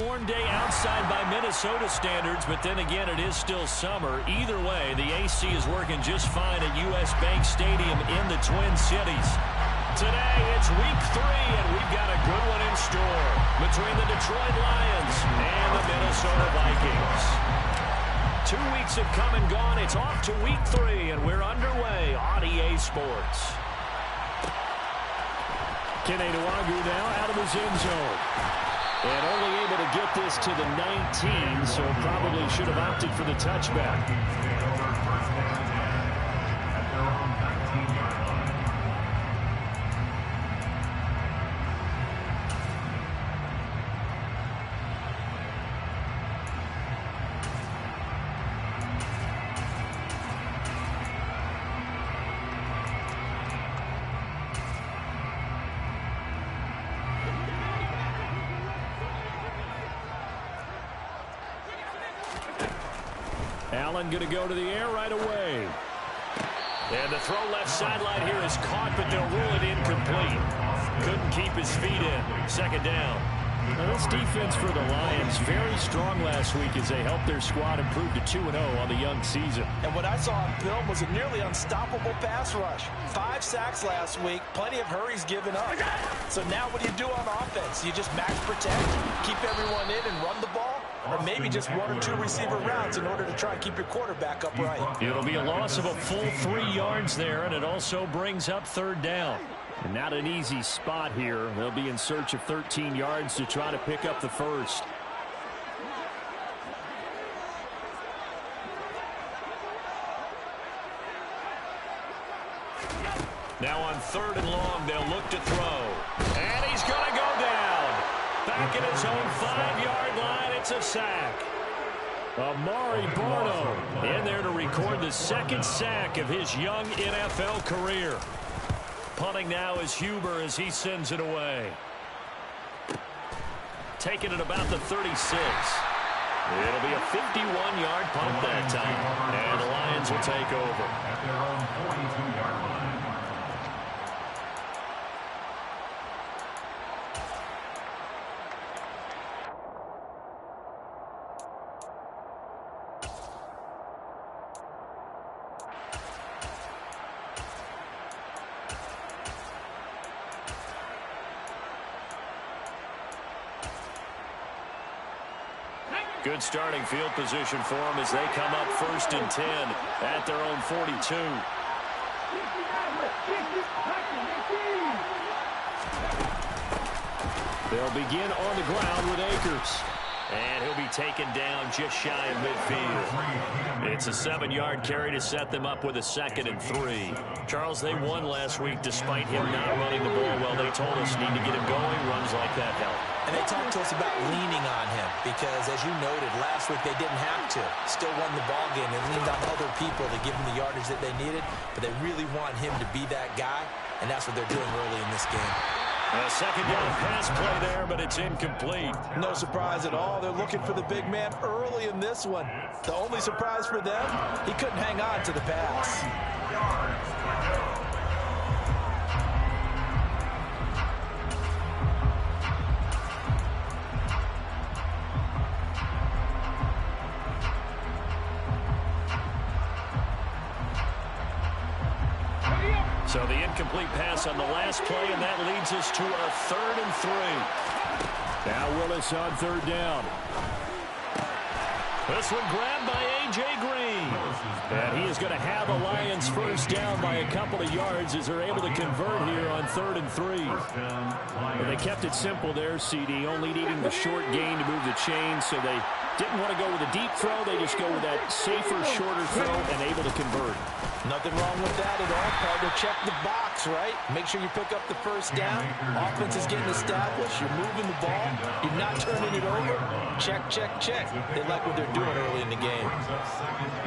warm day outside by Minnesota standards, but then again, it is still summer. Either way, the AC is working just fine at U.S. Bank Stadium in the Twin Cities. Today, it's week 3, and we've got a good one in store between the Detroit Lions and the Minnesota Vikings. 2 weeks have come and gone. It's off to week 3, and we're underway on EA Sports. Kenny Nwagu now out of his end zone. And only able to get this to the 19, so probably should have opted for the touchback. Allen going to go to the air right away. And the throw left sideline here is caught, but they'll rule it incomplete. Couldn't keep his feet in. Second down. Now this defense for the Lions, very strong last week as they helped their squad improve to 2-0 on the young season. And what I saw on film was a nearly unstoppable pass rush. 5 sacks last week, plenty of hurries given up. So now what do you do on offense? You just max protect, keep everyone in and run the ball? Or maybe just 1 or 2 receiver routes in order to try and keep your quarterback upright. It'll be a loss of a full 3 yards there, and it also brings up 3rd down. And not an easy spot here. They'll be in search of 13 yards to try to pick up the first. Now on 3rd and long, they'll look to throw. And he's going to go down. Back at his own 5-yard line, it's a sack. Amari Barno in there to record the 2nd sack of his young NFL career. Punting now is Huber as he sends it away. Taking it about the 36. It'll be a 51-yard punt that time. And the Lions will take over. At their own 42-yard line. Good starting field position for them as they come up 1st and 10 at their own 42. They'll begin on the ground with Akers. And he'll be taken down just shy of midfield. It's a 7-yard carry to set them up with a 2nd and 3. Charles, they won last week despite him not running the ball well. They told us need to get him going. Runs like that help. And they talked to us about leaning on him because, as you noted, last week they didn't have to. Still won the ball game and leaned on other people to give them the yardage that they needed. But they really want him to be that guy, and that's what they're doing early in this game. A 2nd down pass play there, but it's incomplete. No surprise at all. They're looking for the big man early in this one. The only surprise for them, he couldn't hang on to the pass. So the incomplete pass on the last play, and that leads us to our 3rd and 3. Now Willis on 3rd down. This one grabbed by A.J. Green. And he is going to have the Lions 1st down by a couple of yards as they're able to convert here on 3rd and 3. And they kept it simple there, CD, only needing the short gain to move the chain, so they didn't want to go with a deep throw. They just go with that safer, shorter throw and able to convert. Nothing wrong with that at all, partner. Check the box, right? Make sure you pick up the 1st down. Offense is getting established. You're moving the ball. You're not turning it over. Check, check, check. They like what they're doing early in the game.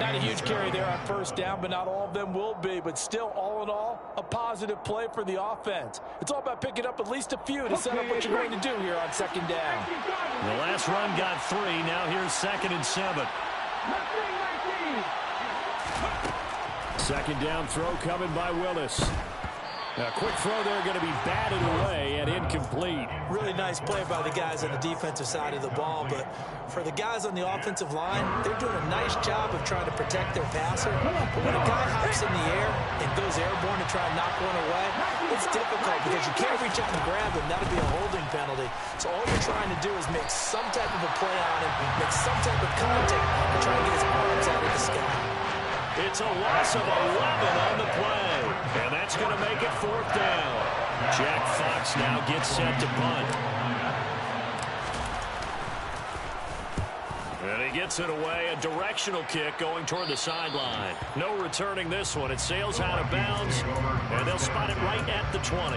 Not a huge carry there on 1st down, but not all of them will be. But still, all in all, a positive play for the offense. It's all about picking up at least a few to set up what you're going to do here on 2nd down. The last run got 3. Now here's 2nd and 7. 2nd down throw coming by Willis. A quick throw there going to be batted away and incomplete. Really nice play by the guys on the defensive side of the ball, but for the guys on the offensive line, they're doing a nice job of trying to protect their passer. But when a guy hops in the air and goes airborne to try and knock one away, it's difficult because you can't reach up and grab him. That'll be a holding penalty. So all you're trying to do is make some type of a play on him, make some type of contact, and try and get his arms out of the sky. It's a loss of 11 on the play, and that's going to make it 4th down. Jack Fox now gets set to punt. And he gets it away, a directional kick going toward the sideline. No returning this one. It sails out of bounds, and they'll spot it right at the 20.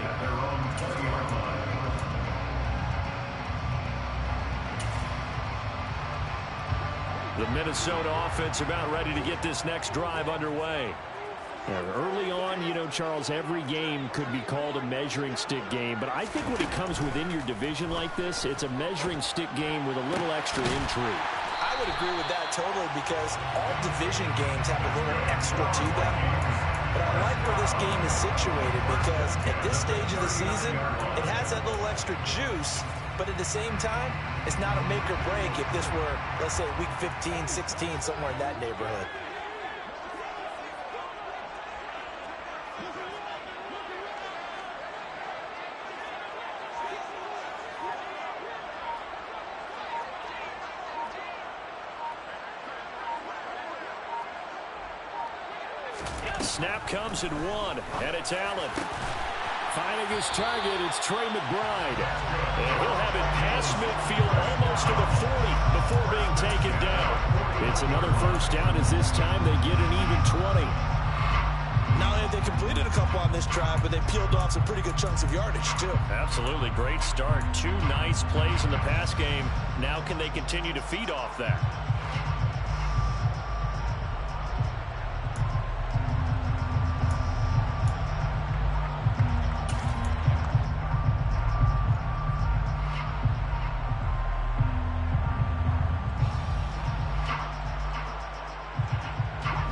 The Minnesota offense about ready to get this next drive underway. Early on, you know, Charles, every game could be called a measuring stick game. But I think when it comes within your division like this, it's a measuring stick game with a little extra intrigue. I would agree with that totally because all division games have a little extra to them. But I like where this game is situated because at this stage of the season, it has that little extra juice. But at the same time, it's not a make or break if this were, let's say, week 15, 16, somewhere in that neighborhood. Snap comes at 1, and it's Allen. Finding his target, it's Trey McBride. And he'll have it past midfield almost to the 40 before being taken down. It's another first down as this time they get an even 20. Not only have they completed a couple on this drive, but they peeled off some pretty good chunks of yardage, too. Absolutely great start. 2 nice plays in the pass game. Now can they continue to feed off that?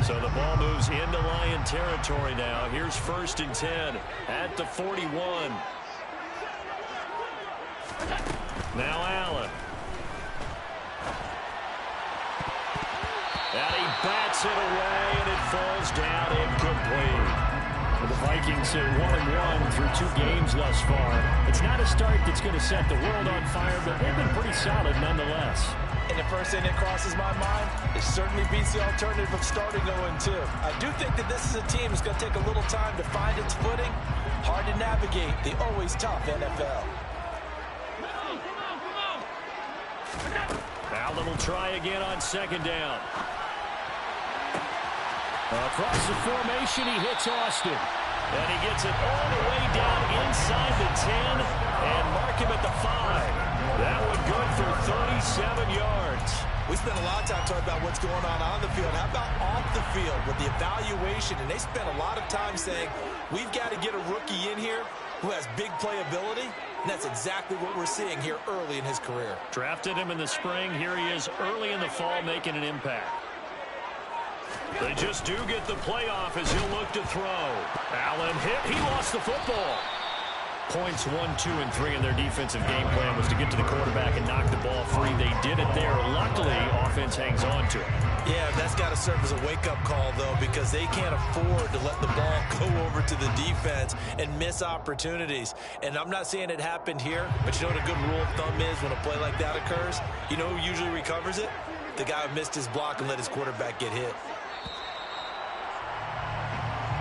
So the ball moves into Lion territory now. Here's 1st and 10 at the 41. Now Allen. And he bats it away, and it falls down incomplete. The Vikings sit 1-1 through 2 games thus far. It's not a start that's going to set the world on fire, but they've been pretty solid nonetheless. And the first thing that crosses my mind, it certainly beats the alternative of starting 0-2. I do think that this is a team that's going to take a little time to find its footing. Hard to navigate the always tough NFL. Allen will try again on 2nd down. Across the formation, he hits Austin. And he gets it all the way down inside the 10 and mark him at the 5. That one good for 37 yards. We spent a lot of time talking about what's going on the field. How about off the field with the evaluation? And they spent a lot of time saying, we've got to get a rookie in here who has big playability. And that's exactly what we're seeing here early in his career. Drafted him in the spring. Here he is early in the fall making an impact. They just do get the playoff as he'll look to throw. Allen hit. He lost the football. Points 1, 2, and 3 in their defensive game plan was to get to the quarterback and knock the ball free. They did it there. Luckily, offense hangs on to it. Yeah, that's got to serve as a wake-up call, though, because they can't afford to let the ball go over to the defense and miss opportunities. And I'm not saying it happened here, but you know what a good rule of thumb is when a play like that occurs? You know who usually recovers it? The guy who missed his block and let his quarterback get hit.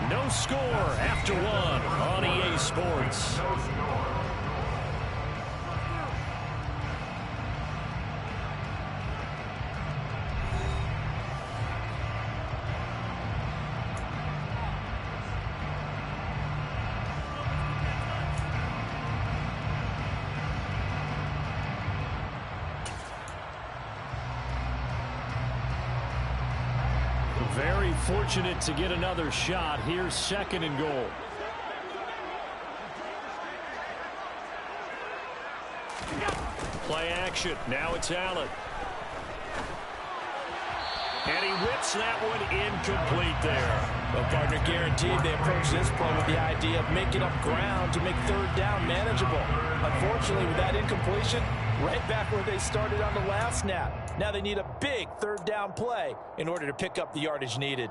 No score after 1 on EA Sports. Very fortunate to get another shot. Here's 2nd and goal. Play action. Now it's Allen. And he whips that one incomplete there. Well, partner, guaranteed they approach this play with the idea of making up ground to make third down manageable. Unfortunately, with that incompletion, right back where they started on the last snap. Now they need a big third down play in order to pick up the yardage needed.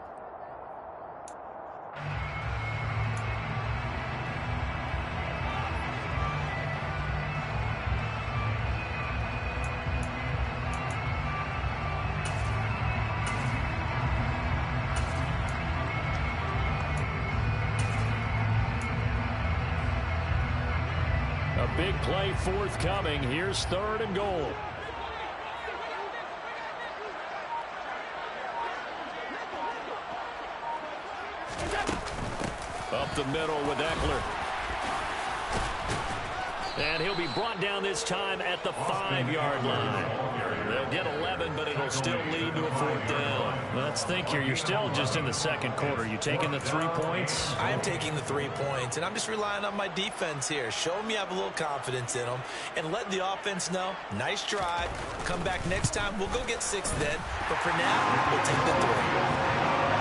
A big play forthcoming. Here's 3rd and goal. Up the middle with Eckler. And he'll be brought down this time at the 5-yard line. They'll get 11, but it'll still lead to a 4th down. Let's think here. You're still just in the 2nd quarter. You taking the 3 points? I am taking the 3 points, and I'm just relying on my defense here. Show me I have a little confidence in them, and let the offense know, nice drive. Come back next time. We'll go get 6 then, but for now, we'll take the 3.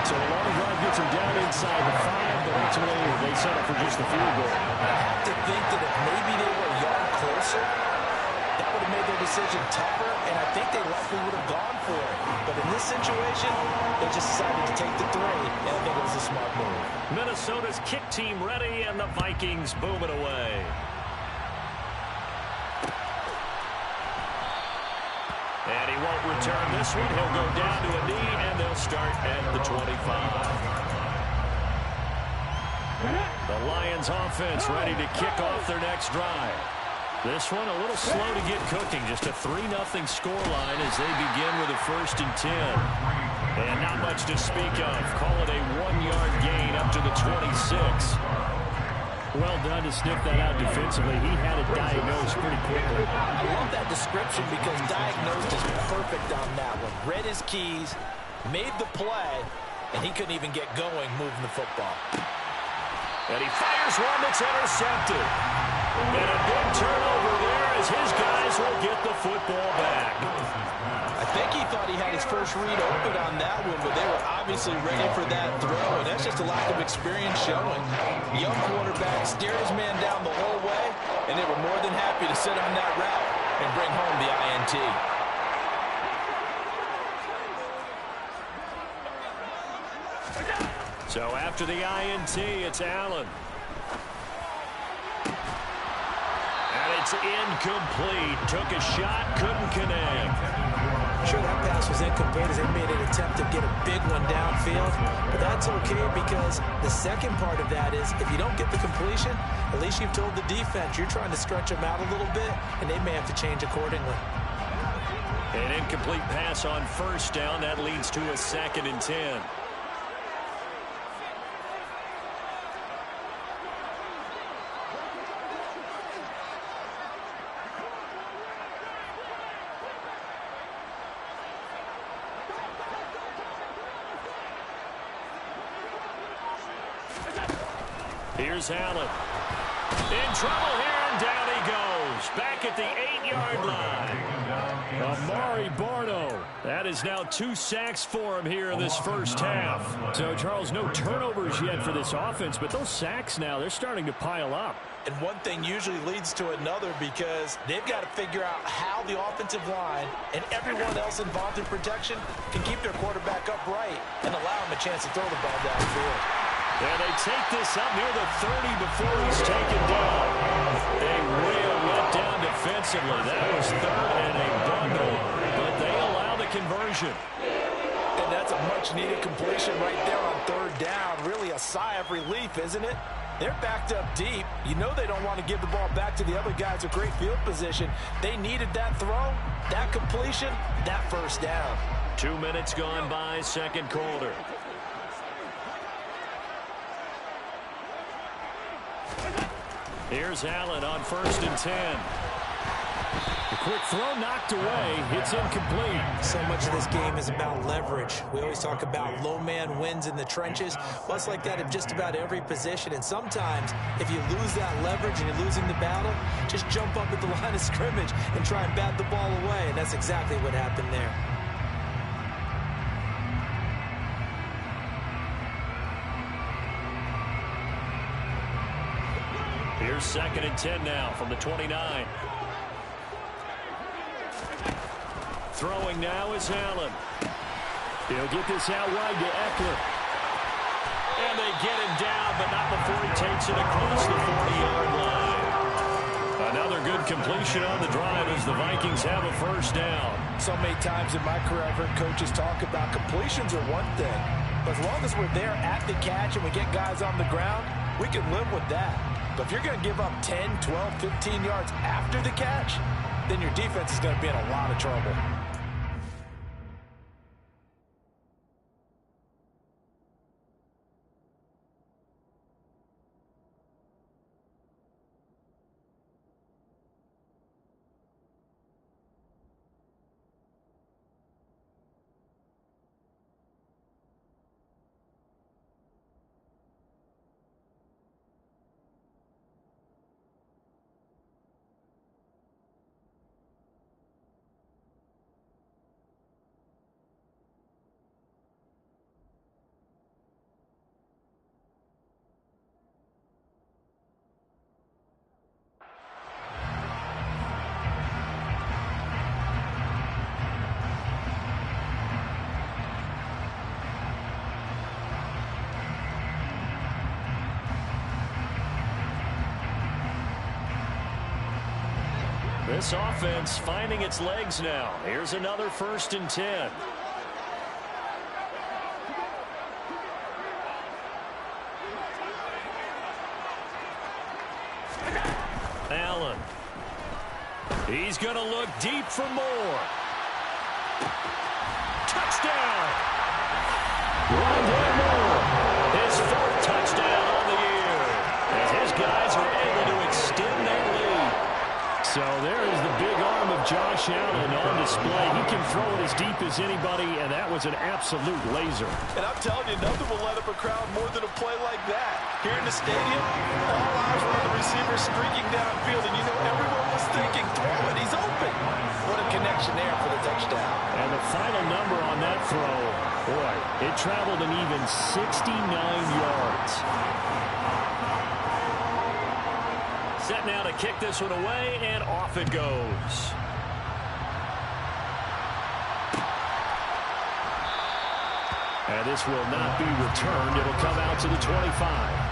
So a long drive gets them down inside the 5, but ultimately they settle for just the field goal. I have to think that if maybe they were a yard closer, that would have made their decision tougher, and I think they likely would have gone for it. But in this situation, they just decided to take the 3, and I think it was a smart move. Minnesota's kick team ready, and the Vikings boom it away. And he won't return this one. He'll go down to a knee, and they'll start at the 25. The Lions offense ready to kick off their next drive. This one a little slow to get cooking. Just a 3-0 scoreline as they begin with a 1st and 10. And not much to speak of. Call it a 1-yard gain up to the 26. Well done to sniff that out defensively. He had it diagnosed pretty quickly. I love that description because diagnosed is perfect on that one. Read his keys, made the play, and he couldn't even get going moving the football. And he fires one that's intercepted. And a big turnover there as his guys will get the football back. I think he thought he had his first read open on that one, but they were obviously ready for that throw, and that's just a lack of experience showing. Young quarterback stared his man down the whole way, and they were more than happy to sit on that route and bring home the INT. So after the INT, it's Allen. And it's incomplete. Took a shot, couldn't connect. Sure, that pass was incomplete as they made an attempt to get a big one downfield, but that's okay because the second part of that is if you don't get the completion, at least you've told the defense you're trying to stretch them out a little bit, and they may have to change accordingly. An incomplete pass on 1st down. That leads to a 2nd and 10. Here's Allen. In trouble here, and down he goes. Back at the 8-yard line. Amari Barno. That is now 2 sacks for him here in this first half. So, Charles, no turnovers yet for this offense, but those sacks now, they're starting to pile up. And one thing usually leads to another because they've got to figure out how the offensive line and everyone else involved in protection can keep their quarterback upright and allow him a chance to throw the ball downfield. And they take this up near the 30 before he's taken down. A real letdown defensively. That was 3rd and a bundle, but they allow the conversion. And that's a much-needed completion right there on 3rd down. Really a sigh of relief, isn't it? They're backed up deep. You know they don't want to give the ball back to the other guys with great field position. They needed that throw, that completion, that 1st down. 2 minutes gone by, 2nd quarter. Here's Allen on 1st and 10. The quick throw knocked away. It's incomplete. So much of this game is about leverage. We always talk about low man wins in the trenches. Well, it's like that in just about every position. And sometimes, if you lose that leverage and you're losing the battle, just jump up at the line of scrimmage and try and bat the ball away. And that's exactly what happened there. 2nd and 10 now from the 29. Throwing now is Allen. He'll get this out wide to Eckler. And they get him down, but not before he takes it across the 40-yard line. Another good completion on the drive as the Vikings have a first down. So many times in my career I've heard coaches talk about completions are one thing. But as long as we're there at the catch and we get guys on the ground, we can live with that. But if you're going to give up 10, 12, 15 yards after the catch, then your defense is going to be in a lot of trouble. This offense finding its legs now. Here's another 1st and 10. Allen. He's going to look deep for more. Touchdown! Rondale Moore. His 4th touchdown on the year. As his guys are able to extend their lead. So there is the big arm of Josh Allen on display. He can throw it as deep as anybody, and that was an absolute laser. And I'm telling you, nothing will let up a crowd more than a play like that. Here in the stadium, all eyes were on the receiver streaking downfield, and you know everyone was thinking, throw it, he's open. What a connection there for the touchdown. And the final number on that throw, boy, it traveled an even 69 yards. Set now to kick this one away, and off it goes. And this will not be returned. It'll come out to the 25.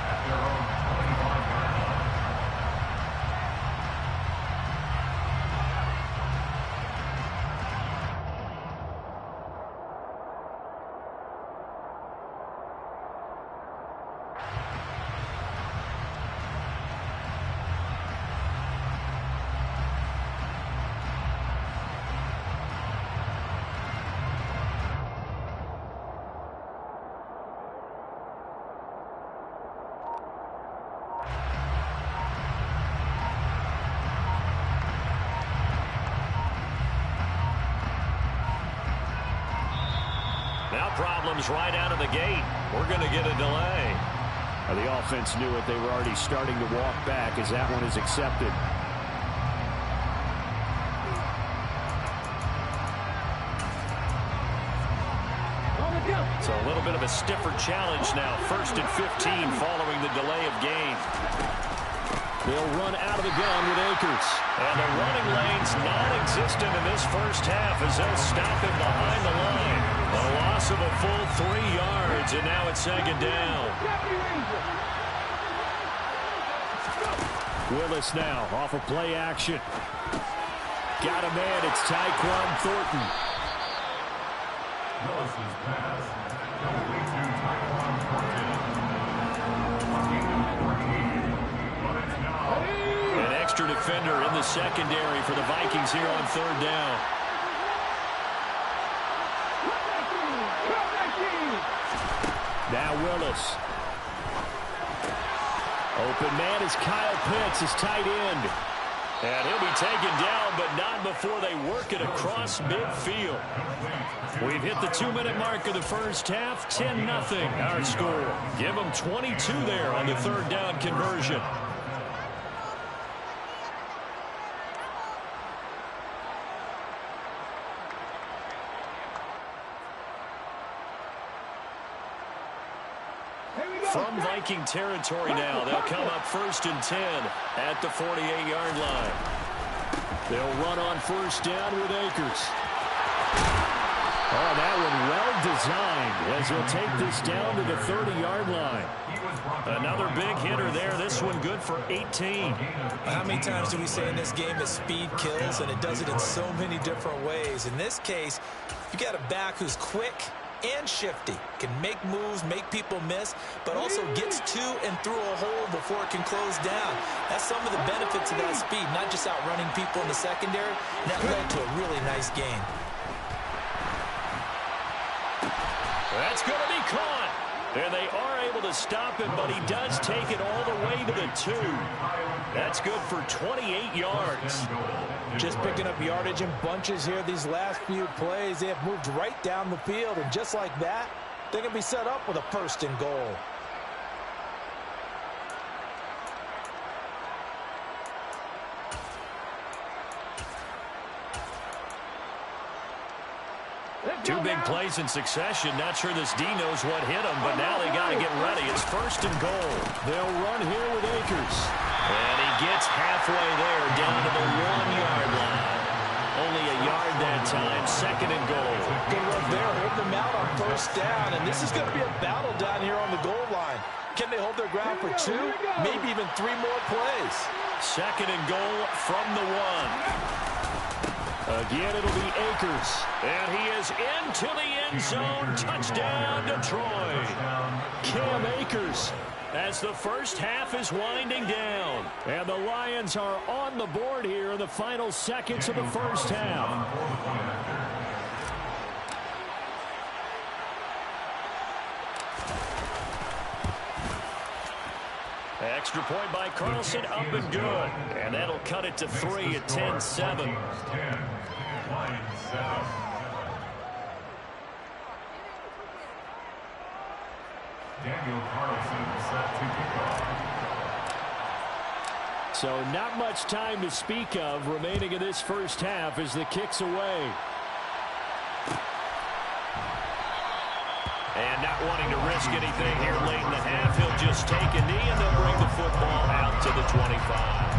Now problems right out of the gate. We're going to get a delay. The offense knew it. They were already starting to walk back as that one is accepted. So a little bit of a stiffer challenge now. 1st and 15 following the delay of game. They'll run out of the gun with Akers. And the running lane's non-existent in this first half as they'll stop him behind the line. A loss of a full 3 yards, and now it's 2nd down. Willis now off of play action. Got a man. It's Tyquan Thornton. Willis's pass complete to Tyquan Thornton. An extra defender in the secondary for the Vikings here on 3rd down. Now Willis. Open man is Kyle Pitts, his tight end. And he'll be taken down, but not before they work it across midfield. We've hit the 2-minute mark of the first half. 10-0 our score. Give them 22 there on the 3rd down conversion. From Viking territory now, they'll come up 1st and 10 at the 48-yard line. They'll run on 1st down with Akers. Oh, that one well designed as he'll take this down to the 30-yard line. Another big hitter there. This one good for 18. How many times do we say in this game that speed kills, and it does it in so many different ways? In this case, you got a back who's quick and shifty, can make moves, make people miss, but also gets to and through a hole before it can close down. That's some of the benefits of that speed, not just outrunning people in the secondary. And that led to a really nice game. That's going to be caught. And they are able to stop him, but he does take it all the way to the 2. That's good for 28 yards. Just picking up yardage in bunches here these last few plays. They have moved right down the field, and just like that, they're going to be set up with a 1st and goal. Two big plays in succession. Not sure this D knows what hit him, but now they got to get ready. It's 1st and goal. They'll run here with Akers. And he gets halfway there, down to the 1-yard line. Only a yard that time. 2nd and goal. Good work there. Hold them out on 1st down, and this is going to be a battle down here on the goal line. Can they hold their ground for 2, maybe even 3 more plays? 2nd and goal from the 1. Again, it'll be Akers. And he is into the end zone. Touchdown, Detroit. Cam Akers. As the first half is winding down. And the Lions are on the board here in the final seconds of the first half. Extra point by Carlson, up and good. And that'll cut it to 3 at 10-7. Daniel Carlson set to kick off. So not much time to speak of remaining in this first half as the kick's away. And not wanting to risk anything here late in the half, he'll just take a knee and they'll bring the football out to the 25.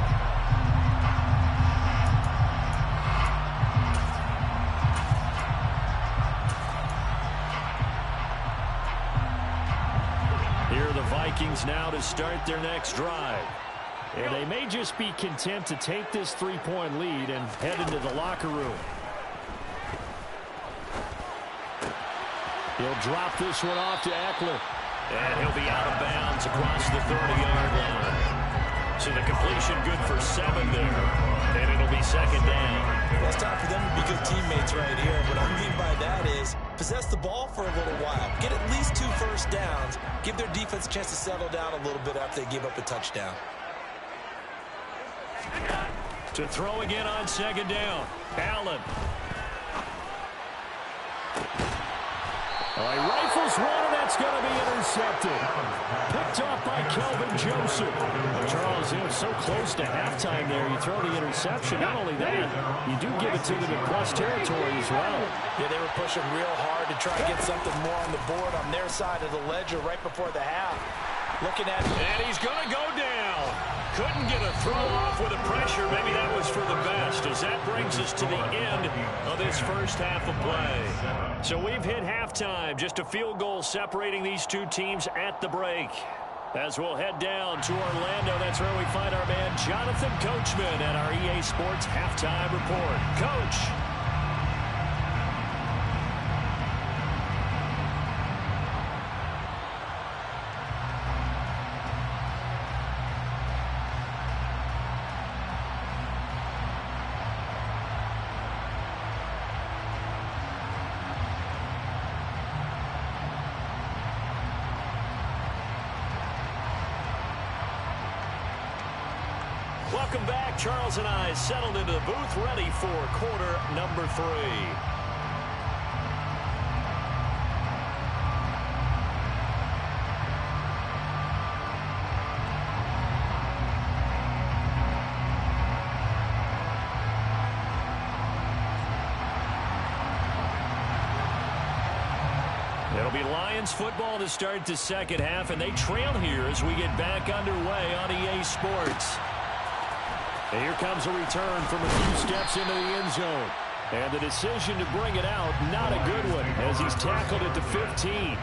Here are the Vikings now to start their next drive. And they may just be content to take this 3-point lead and head into the locker room. He'll drop this one off to Eckler. And he'll be out of bounds across the 30-yard line. So the completion good for 7 there. And it'll be 2nd down. Well, it's time for them to be good teammates right here. What I mean by that is possess the ball for a little while. Get at least 2 first downs. Give their defense a chance to settle down a little bit after they give up a touchdown. To throw again on 2nd down. Allen. He rifles one, and that's going to be intercepted. Picked off by Kelvin Joseph. Charles, it was so close to halftime there. You throw the interception. Not only that, you do give it to them in plus territory as well. Yeah, they were pushing real hard to try to get something more on the board on their side of the ledger right before the half. Looking at it. And he's going to go down. Couldn't get a throw off with the pressure. Maybe that was for the best, as that brings us to the end of this first half of play. So we've hit halftime. Just a field goal separating these two teams at the break. As we'll head down to Orlando, that's where we find our man Jonathan Coachman at our EA Sports Halftime Report. Coach. Welcome back. Charles and I settled into the booth, ready for quarter number 3. It'll be Lions football to start the second half, and they trail here as we get back underway on EA Sports. And here comes a return from a few steps into the end zone. And the decision to bring it out, not a good one, as he's tackled at the 15.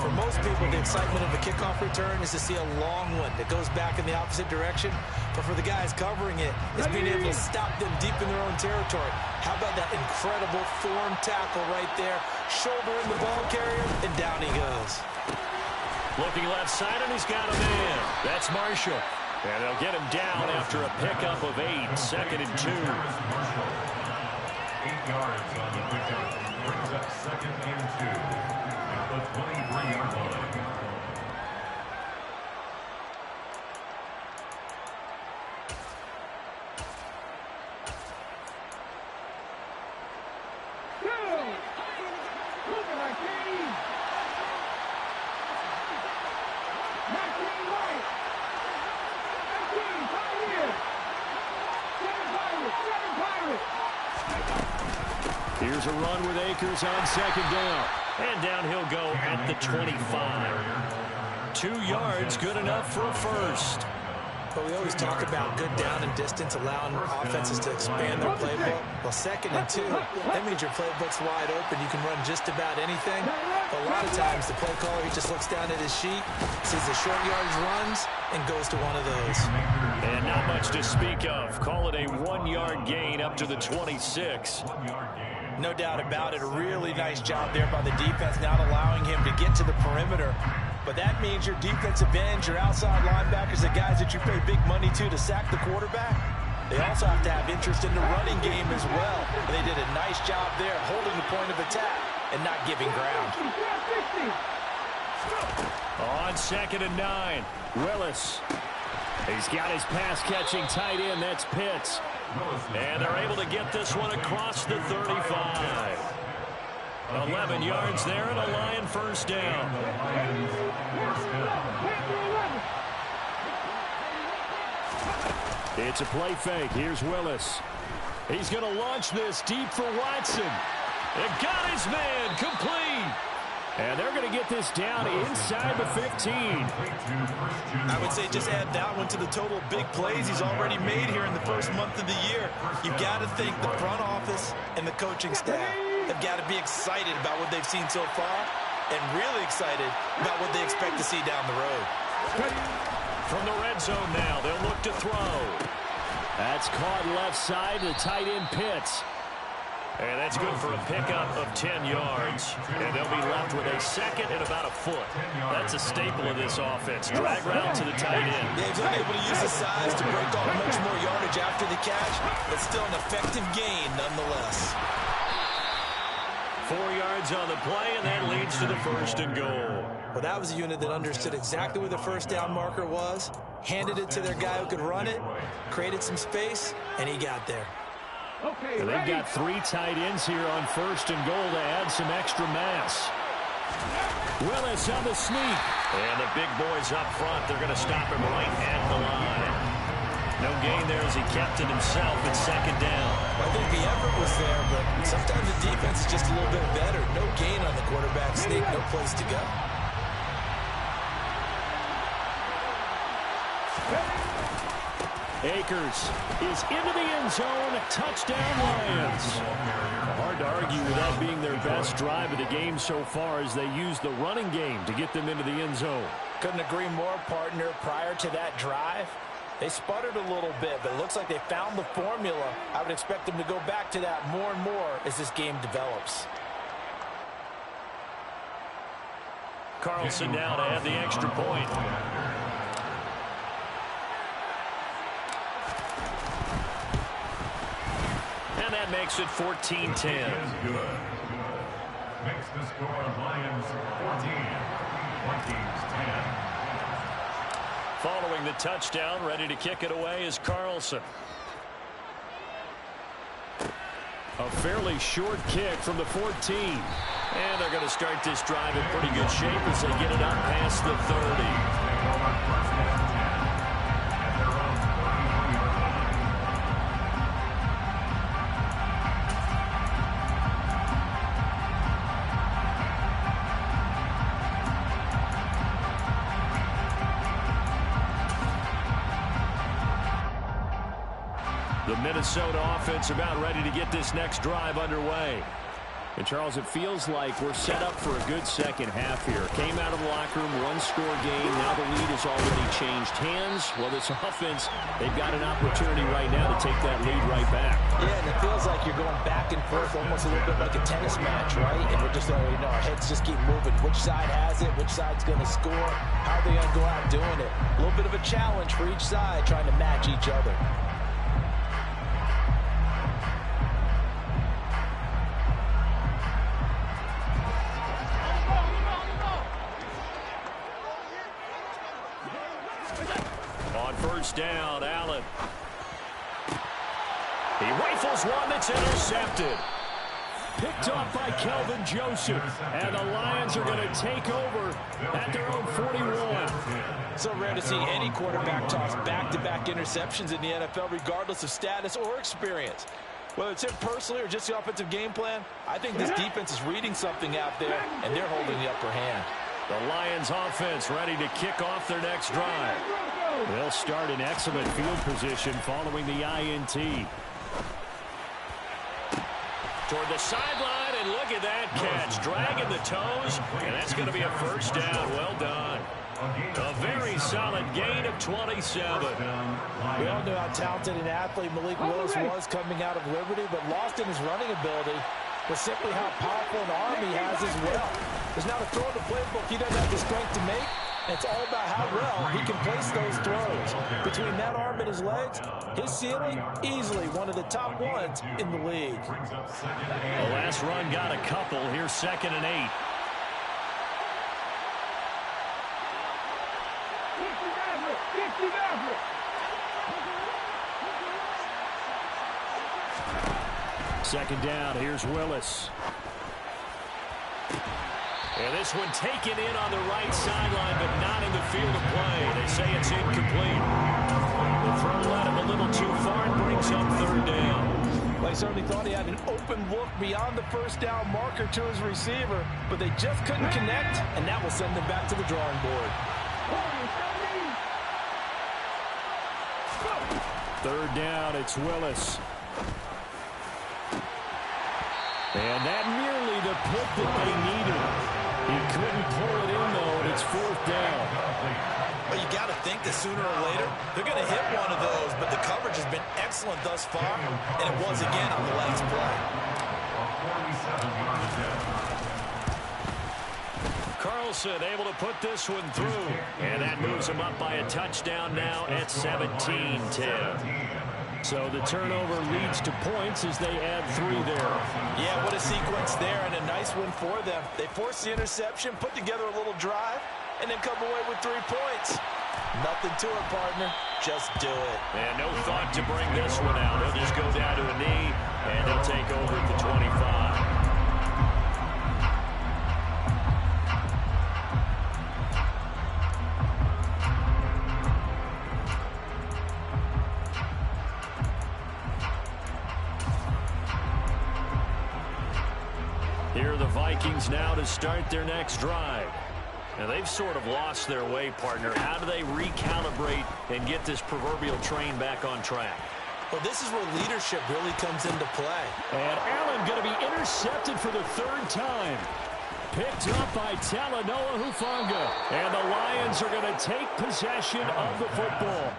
For most people, the excitement of a kickoff return is to see a long one that goes back in the opposite direction. But for the guys covering it, it's being able to stop them deep in their own territory. How about that incredible form tackle right there? Shoulder in the ball carrier, and down he goes. Looking left side, and he's got a man. That's Marshall. And they'll get him down after a pickup of 8, 2nd and 2. 8 yards on the pickup. Brings up 2nd and 2 at the 23-yard line. Here's a run with Akers on 2nd down. And down he'll go at the 25. 2 yards, good enough for a first. But we always talk about good down and distance, allowing offenses to expand their playbook. Well, 2nd and 2, that means your playbook's wide open. You can run just about anything. But a lot of times, the play caller, he just looks down at his sheet, sees the short yardage runs, and goes to one of those. And not much to speak of. Call it a 1-yard gain up to the 26. No doubt about it. A really nice job there by the defense, not allowing him to get to the perimeter. But that means your defensive ends, your outside linebackers, the guys that you pay big money to sack the quarterback, they also have to have interest in the running game as well. And they did a nice job there holding the point of attack and not giving ground. On 2nd and 9, Willis. He's got his pass-catching tight end. That's Pitts. And they're able to get this one across the 35. 11 yards there and a Lion first down. It's a play fake. Here's Willis. He's going to launch this deep for Watson. And got his man complete. And they're going to get this down inside the 15. I would say just add that one to the total of big plays he's already made here in the first month of the year. You've got to think the front office and the coaching staff have got to be excited about what they've seen so far and really excited about what they expect to see down the road. From the red zone now, they'll look to throw. That's caught left side to tight end Pitts. And that's good for a pickup of 10 yards. And they'll be left with a 2nd and about a foot. That's a staple of this offense. Drag route to the tight end. Yeah, he's unable to use his size to break off much more yardage after the catch, but still an effective gain nonetheless. 4 yards on the play, and that leads to the 1st and goal. Well, that was a unit that understood exactly where the first down marker was, handed it to their guy who could run it, created some space, and he got there. And they've got 3 tight ends here on 1st and goal to add some extra mass. Willis on the sneak. And the big boys up front, they're going to stop him right at the line. No gain there as he kept it himself at 2nd down. I think the effort was there, but sometimes the defense is just a little bit better. No gain on the quarterback sneak, no place to go. Akers is into the end zone. Touchdown, Lions. Hard to argue with that being their best drive of the game so far as they use the running game to get them into the end zone. Couldn't agree more, partner. Prior to that drive, they sputtered a little bit, but it looks like they found the formula. I would expect them to go back to that more and more as this game develops. Carlson now to add the extra point. And that makes it 14-10. Good. Makes the score Lions 14, Vikings 10. Following the touchdown, ready to kick it away is Carlson. A fairly short kick from the 14. And they're going to start this drive in pretty good shape as they get it up past the 30. The Minnesota offense about ready to get this next drive underway. And, Charles, it feels like we're set up for a good second half here. Came out of the locker room, one-score game. Now the lead has already changed hands. Well, this offense, they've got an opportunity right now to take that lead right back. Yeah, and it feels like you're going back and forth almost a little bit like a tennis match, right? And we're just letting our heads just keep moving. Which side has it? Which side's going to score? How are they going to go out doing it? A little bit of a challenge for each side trying to match each other. First down, Allen. He rifles one that's intercepted. Picked off by Kelvin Joseph. And the Lions are going to take over at their own 41. So rare to see any quarterback toss back-to-back interceptions in the NFL, regardless of status or experience. Whether it's him personally or just the offensive game plan, I think this defense is reading something out there, and they're holding the upper hand. The Lions offense ready to kick off their next drive. They'll start in excellent field position following the INT. Toward the sideline, and look at that catch. Dragging the toes, and that's going to be a first down. Well done. A very solid gain of 27. We all know how talented an athlete Malik Willis was coming out of Liberty, but lost in his running ability was simply how powerful an arm he has as well. There's not a throw in the playbook he doesn't have the strength to make. It's all about how well he can place those throws. Between that arm and his legs, his ceiling, easily one of the top ones in the league. The last run got a couple. Here's 2nd and 8. Second down, here's Willis. And this one taken in on the right sideline, but not in the field of play. They say it's incomplete. The throw led him a little too far and brings up 3rd down. Well, he certainly thought he had an open look beyond the first down marker to his receiver, but they just couldn't connect, and that will send them back to the drawing board. 3rd down, it's Willis. And that nearly the pick that they needed. He couldn't pull it in, though, and it's 4th down. Well, you got to think that sooner or later, they're going to hit one of those, but the coverage has been excellent thus far, and it was again on the last play. Carlson able to put this one through, and that moves him up by a touchdown now at 17-10. So the turnover leads to points as they add 3 there. Yeah, what a sequence there, and a nice one for them. They force the interception, put together a little drive, and then come away with 3 points. Nothing to it, partner. Just do it. And no thought to bring this one out. He'll just go down to a knee, and he'll take over at the 25. Here are the Vikings now to start their next drive. Now, they've sort of lost their way, partner. How do they recalibrate and get this proverbial train back on track? Well, this is where leadership really comes into play. And Allen going to be intercepted for the 3rd time. Picked up by Talanoa Hufanga. And the Lions are going to take possession of the football.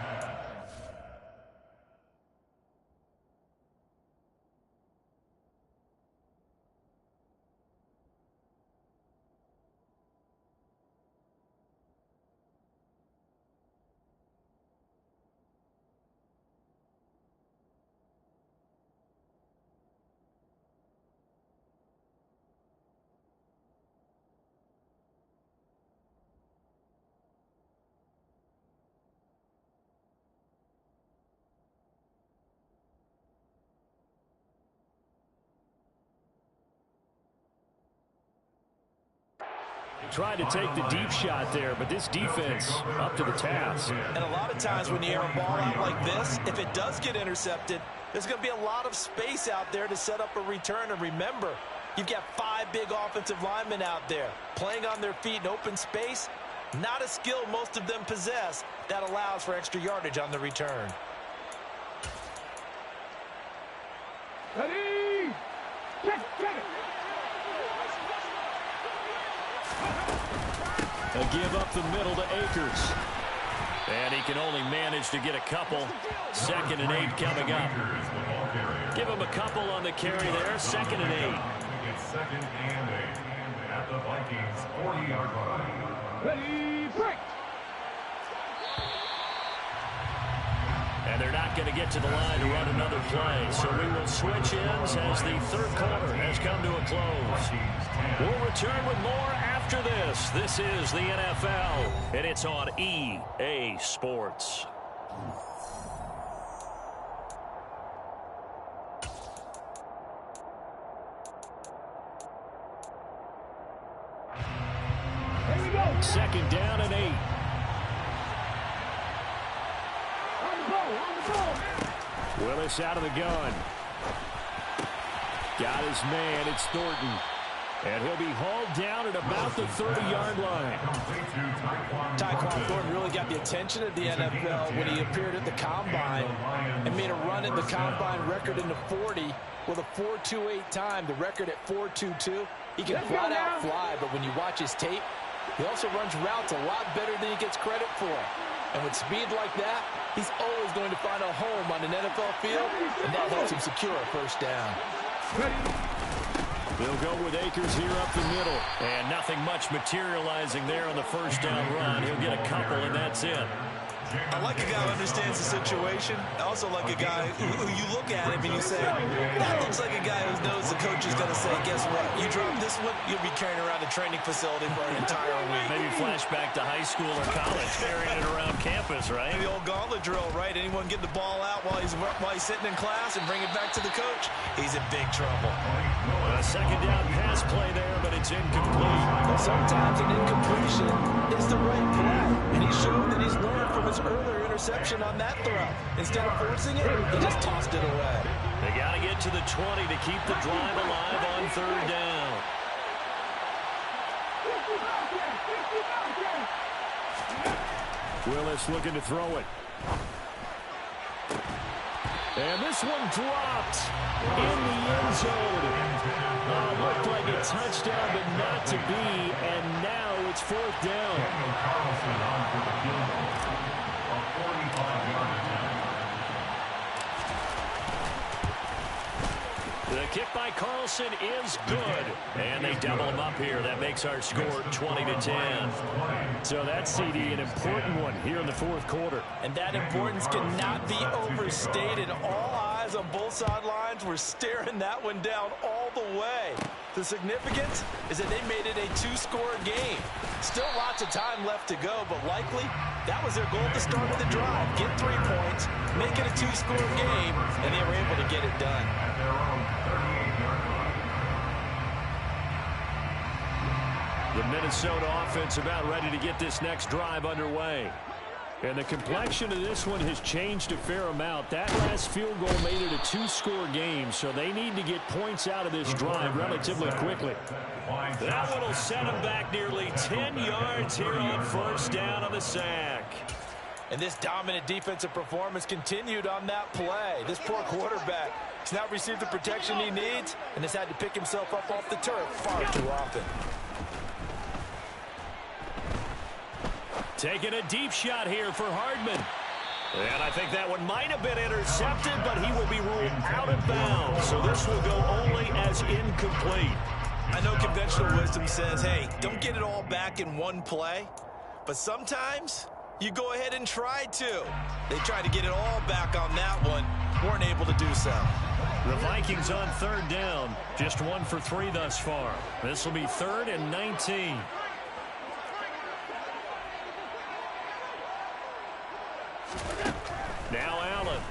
Tried to take the deep shot there, but this defense up to the task. And a lot of times when you air a ball out like this, if it does get intercepted, there's going to be a lot of space out there to set up a return. And remember, you've got 5 big offensive linemen out there playing on their feet in open space. Not a skill most of them possess that allows for extra yardage on the return. Ready? Check it. A give up the middle to Akers. And he can only manage to get a couple. 2nd and 8 coming up. Give him a couple on the carry there. 2nd and 8. It's 2nd and 8 at the Vikings 40-yard line. Ready, break. And they're not going to get to the line to run another play. So we will switch ends as the 3rd quarter has come to a close. We'll return with more after this. This is the NFL, and it's on EA Sports. Here we go. 2nd down and 8. On the ball. Willis out of the gun. Got his man. It's Thornton. And he'll be hauled down at about the 30-yard line. Tyquan Thornton really got the attention of the NFL when he appeared at the Combine and made a run at the Combine record in the 40 with a 4.28 time, the record at 4.22. He can flat out fly, but when you watch his tape, he also runs routes a lot better than he gets credit for. And with speed like that, he's always going to find a home on an NFL field, and that helps him secure a 1st down. They'll go with Akers here up the middle. And nothing much materializing there on the 1st down run. He'll get a couple, and that's it. I like a guy who understands the situation. I also like a guy who you look at him and you say, that looks like a guy who knows the coach is going to say, guess what? You drop this one, you'll be carrying around a training facility for an entire week. Maybe flashback to high school or college, carrying it around campus, right? The old gauntlet drill, right? Anyone get the ball out while he's sitting in class and bring it back to the coach? He's in big trouble. A 2nd down pass play there, but it's incomplete. Well, sometimes an incompletion is the right play, and he showed that he's learned from his earlier interception on that throw. Instead of forcing it, he just tossed it away. They got to get to the 20 to keep the drive alive on 3rd down. Willis looking to throw it. And this one dropped in the end zone. Looked like a touchdown, but not to be. And now it's 4th down. The kick by Carlson is good. And they double him up here. That makes our score 20-10. So that's, CD, an important one here in the 4th quarter. And that importance cannot be overstated. All eyes on both sidelines were staring that one down all the way. The significance is that they made it a 2-score game. Still lots of time left to go, but likely that was their goal at the start of the drive. Get 3 points, make it a 2-score game, and they were able to get it done. The Minnesota offense about ready to get this next drive underway. And the complexion of this one has changed a fair amount. That last field goal made it a 2-score game, so they need to get points out of this drive relatively quickly. That one will set them back nearly 10 yards here on 1st down on the sack. And this dominant defensive performance continued on that play. This poor quarterback has not received the protection he needs and has had to pick himself up off the turf far too often. Taking a deep shot here for Hardman. And I think that one might have been intercepted, but he will be ruled out of bounds. So this will go only as incomplete. I know conventional wisdom says, hey, don't get it all back in one play. But sometimes you go ahead and try to. They tried to get it all back on that one. Weren't able to do so. The Vikings on 3rd down. Just 1 for 3 thus far. This will be 3rd and 19. Now Allen.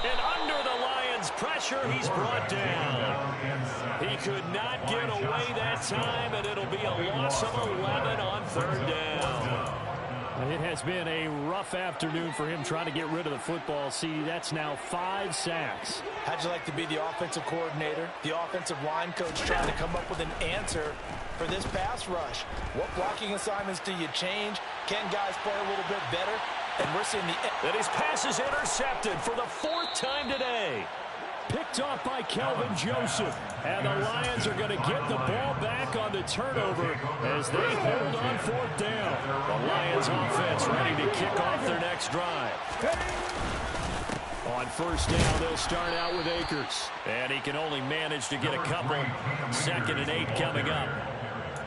And under the Lions' pressure, he's brought down. He could not get away that time, and it'll be a loss of 11 on 3rd down. It has been a rough afternoon for him trying to get rid of the football. See, that's now 5 sacks. How'd you like to be the offensive coordinator, the offensive line coach trying to come up with an answer for this pass rush? What blocking assignments do you change? Can guys play a little bit better? And we're seeing that his pass is intercepted for the 4th time today. Picked off by Kelvin Joseph. And the Lions are going to get the ball back on the turnover as they hold on 4th down. The Lions offense ready to kick off their next drive. On 1st down, they'll start out with Akers. And he can only manage to get a couple. 2nd and 8 coming up.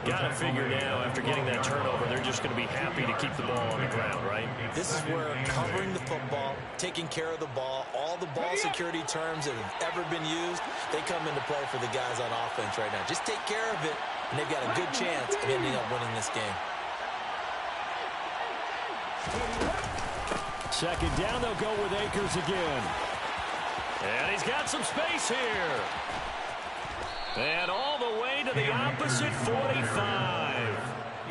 Got to figure now, after getting that turnover, they're just going to be happy to keep the ball on the ground, right? This is where covering the football, taking care of the ball, all the ball security terms that have ever been used, they come into play for the guys on offense right now. Just take care of it, and they've got a good chance of ending up winning this game. 2nd down, they'll go with Akers again. And he's got some space here. And all the way to the opposite 45.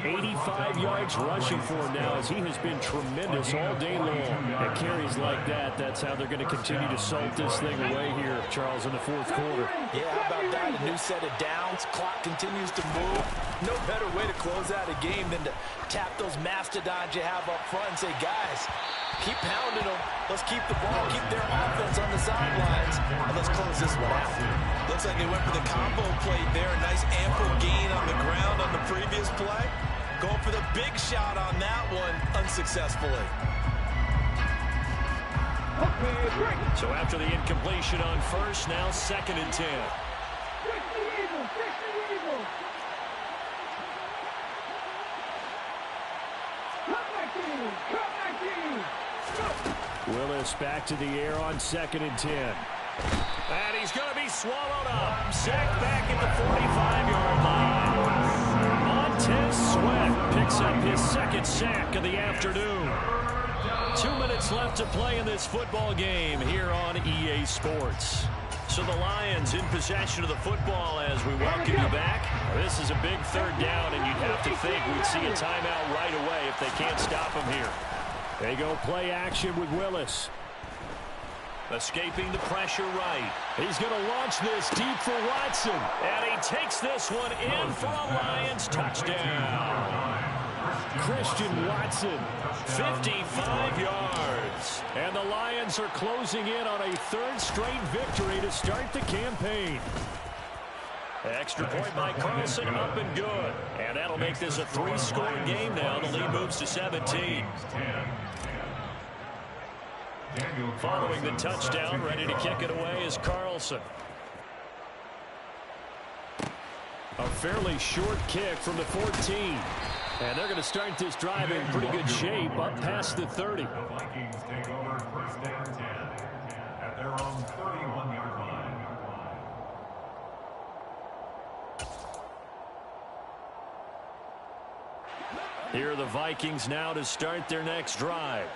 85 yards rushing for him now as he has been tremendous all day long. At carries like that, that's how they're going to continue to salt this thing away here, Charles, in the 4th quarter. Yeah, how about that? A new set of downs. Clock continues to move. No better way to close out a game than to tap those mastodons you have up front and say, guys, keep pounding them. Let's keep the ball, keep their offense on the sidelines, and let's close this one out. Looks like they went for the combo play there. A nice ample gain on the ground on the previous play. Going for the big shot on that one unsuccessfully. So after the incompletion on 1st, now 2nd and 10. Willis back to the air on 2nd and 10. And he's going to be swallowed up. Sacked back at the 45-yard line. Montez Sweat picks up his 2nd sack of the afternoon. 2 minutes left to play in this football game here on EA Sports. So the Lions in possession of the football as we welcome you back. This is a big 3rd down, and you'd have to think we'd see a timeout right away if they can't stop him here. They go play action with Willis. Escaping the pressure right. He's going to launch this deep for Watson. And he takes this one in for a Lions touchdown. Christian Watson. 55 yards. And the Lions are closing in on a 3rd straight victory to start the campaign. Extra point by Carlson, up and good. And that'll make this a 3-score game now. The lead moves to 17. Following the touchdown, ready to kick it away is Carlson. A fairly short kick from the 14. And they're going to start this drive in pretty good shape up past the 30. The Vikings take over 1st and 10 at their own 31-yard line. Here are the Vikings now to start their next drive.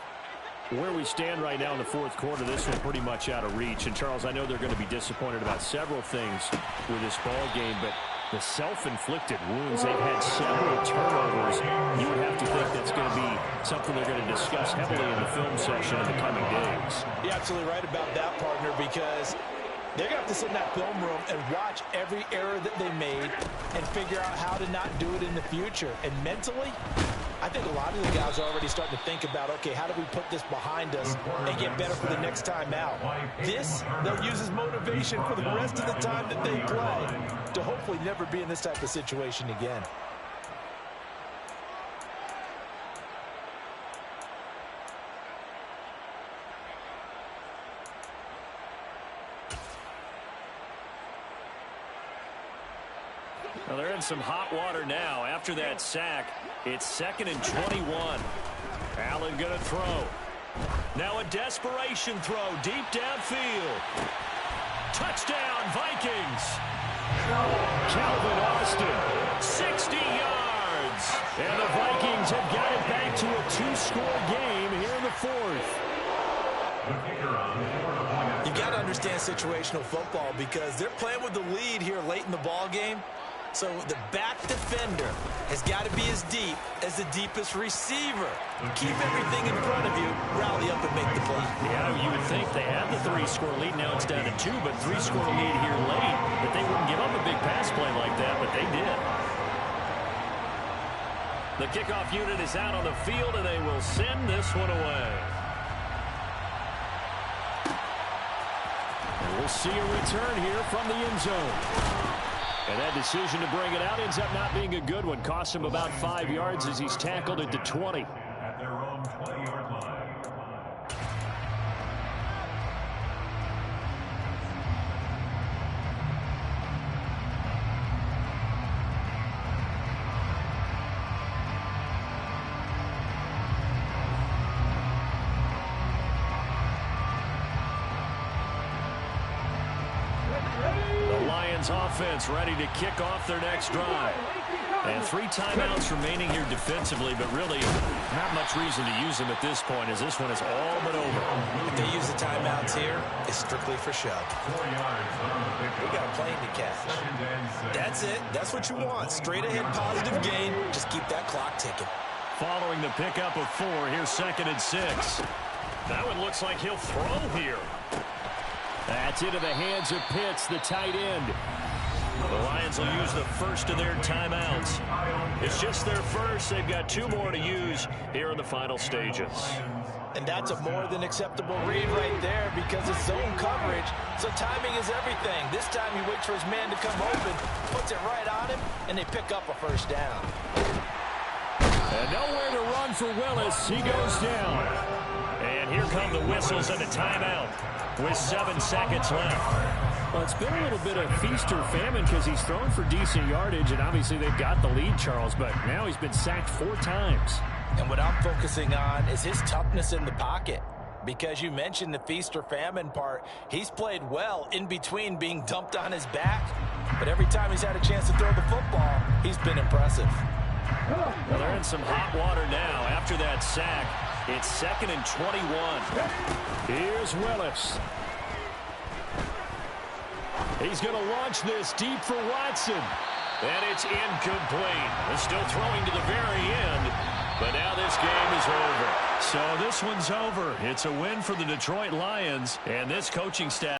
Where we stand right now in the 4th quarter, this one pretty much out of reach. And, Charles, I know they're going to be disappointed about several things with this ball game, but the self-inflicted wounds, they've had several turnovers. You would have to think that's going to be something they're going to discuss heavily in the film session in the coming days. You're absolutely right about that, partner, because they're going to have to sit in that film room and watch every error that they made and figure out how to not do it in the future. And mentally, I think a lot of the guys are already starting to think about, okay, how do we put this behind us and get better for the next time out? This, they'll use as motivation for the rest of the time that they play to hopefully never be in this type of situation again. Well, they're in some hot water now. After that sack, it's 2nd and 21. Allen going to throw. Now a desperation throw deep downfield. Touchdown, Vikings. Calvin Austin. 60 yards. And the Vikings have got it back to a 2-score game here in the 4th. You got to understand situational football because they're playing with the lead here late in the ball game. So the back defender has got to be as deep as the deepest receiver. Keep everything in front of you, rally up and make the play. Yeah, you would think they had the 3-score lead. Now it's down to 2, but 3-score lead here late. That they wouldn't give up a big pass play like that, but they did. The kickoff unit is out on the field, and they will send this one away. And we'll see a return here from the end zone. And that decision to bring it out ends up not being a good one. Costs him about 5 yards as he's tackled at the 20. At their own 20-yard line. Offense ready to kick off their next drive. And 3 timeouts remaining here defensively, but really not much reason to use them at this point as this one is all but over. If they use the timeouts here, it's strictly for show. 4 yards on the pickup. We got a plane to catch. That's it. That's what you want. Straight ahead positive gain. Just keep that clock ticking. Following the pickup of 4, here's 2nd and 6. That one looks like he'll throw here. That's into the hands of Pitts, the tight end. The Lions will use the first of their timeouts. It's just their first. They've got 2 more to use here in the final stages. And that's a more than acceptable read right there because it's zone coverage. So timing is everything. This time he waits for his man to come open, puts it right on him, and they pick up a first down. And nowhere to run for Willis. He goes down. And here come the whistles and a timeout with 7 seconds left. Well, it's been a little bit of feast or famine because he's thrown for decent yardage, and obviously they've got the lead, Charles, but now he's been sacked 4 times. And what I'm focusing on is his toughness in the pocket. Because you mentioned the feast or famine part, he's played well in between being dumped on his back. But every time he's had a chance to throw the football, he's been impressive. Well, they're in some hot water now after that sack. It's 2nd and 21. Here's Willis. He's going to launch this deep for Watson. And it's incomplete. They're still throwing to the very end. But now this game is over. So this one's over. It's a win for the Detroit Lions. And this coaching staff